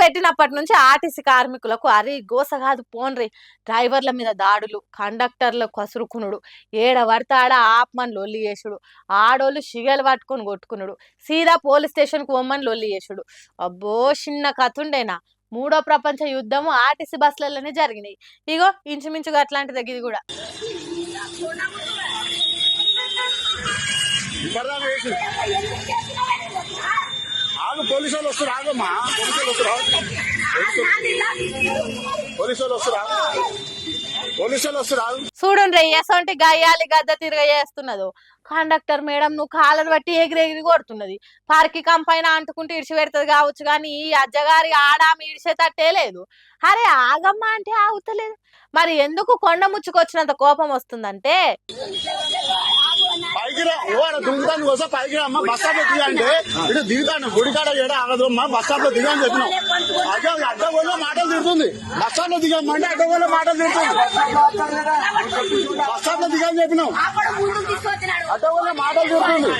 పెట్టినప్పటి నుంచి ఆర్టీసీ కార్మికులకు అరే గోస కాదు పోన్రి. డ్రైవర్ల మీద దాడులు, కండక్టర్ల కసురుకునుడు, ఏడ పడితే ఆడ ఆపమని లొల్లి చేసుడు, ఆడోళ్ళు షిగలు పట్టుకొని కొట్టుకునుడు, సీదా పోలీస్ స్టేషన్కి పోమ్మని లొల్లి చేసుడు. అబ్బో చిన్న కథ ఉండేనా. మూడో ప్రపంచ యుద్ధము ఆర్టీసీ బస్సులలోనే జరిగినాయి. ఇగో ఇంచుమించుగా అట్లాంటి దగ్గర కూడా. పోలీసు వాళ్ళు వస్తారు ఆగమ్మా, పోలీసు వాళ్ళు వస్తారు. చూడండి ఎసంటి గయ్యాలి గద్ద తిరగ చేస్తున్నదో. కండక్టర్ మేడం నువ్వు కాలర్ బట్టి ఎగిరెగిరి కొడుతున్నది. పార్కి కంపైన అంటుకుంటూ ఇడిచి పెడుతుంది కావచ్చు, కానీ ఈ అజ్జగారి ఆడామి ఇడిచేటట్టే లేదు. అరే ఆగమ్మా అంటే ఆగుతలేదు. మరి ఎందుకు కొండ ముచ్చుకొచ్చినంత కోపం వస్తుందంటే పైకి దుంగుతాను కోసం పైకి అమ్మ బస్ స్టాప్ లో దిగంటే ఇటు దిగుతాను గుడికాడ ఏడా ఆగదు అమ్మా బస్ స్టాప్ లో దిగని చెప్పినాం. అడ్డగోలో మాటలు తిడుతుంది. బస్ స్టాప్ లో దిగమ్మంటే అడ్డగోలో మాటలు తిడుతుంది. బస్ స్టాప్ లో దిగని చెప్పినాం, అడ్డగోలో మాటలు తిడుతుంది.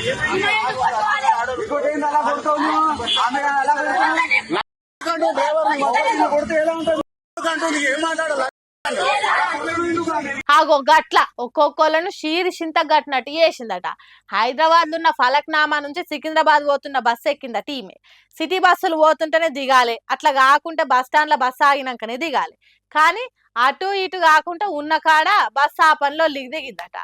డ్రైవర్ కొడితే ఎలా ఉంటుంది, ఏం మాట్లాడాలి. ఆగో గట్ల ఒక్కొక్కళ్ళను షీరిషింత గట్టినట్టు చేసిందట. హైదరాబాద్ లో ఉన్న ఫలక్నామా నుంచి సికింద్రాబాద్ పోతున్న బస్సు ఎక్కిందట ఈమె. సిటీ బస్సులు పోతుంటేనే దిగాలి, అట్లా కాకుంటే బస్ స్టాండ్ లో బస్సు ఆగినాకనే దిగాలి. కానీ అటు ఇటు కాకుండా ఉన్న కాడ బస్ ఆపన్లో దిగిందట.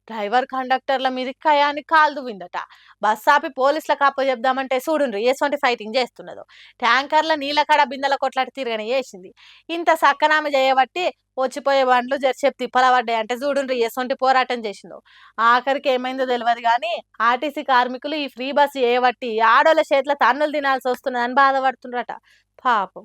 డ్రైవర్ కండక్టర్ల మీద కయానికి కాలు దువ్విందట. బస్ ఆపి పోలీసులకు అప్పచెప్దామంటే చూడుండ్రి ఎటువంటి ఫైటింగ్ చేస్తున్నదో. ట్యాంకర్ల నీళ్ళ కాడ బిందెల కొట్లాటి తిరగని చేసింది. ఇంత సక్కనామ చేయబట్టి వచ్చిపోయే బండ్లు జరిసేపు తిప్పల పడ్డాయి అంటే చూడుండ్రి ఎటువంటి పోరాటం చేసిందో. ఆఖరికి ఏమైందో తెలియదు కానీ ఆర్టీసీ కార్మికులు ఈ ఫ్రీ బస్సు చేయబట్టి ఆడోళ్ళ చేతిలో తన్నులు తినాల్సి వస్తున్నదని బాధపడుతుండ్రట పాపం.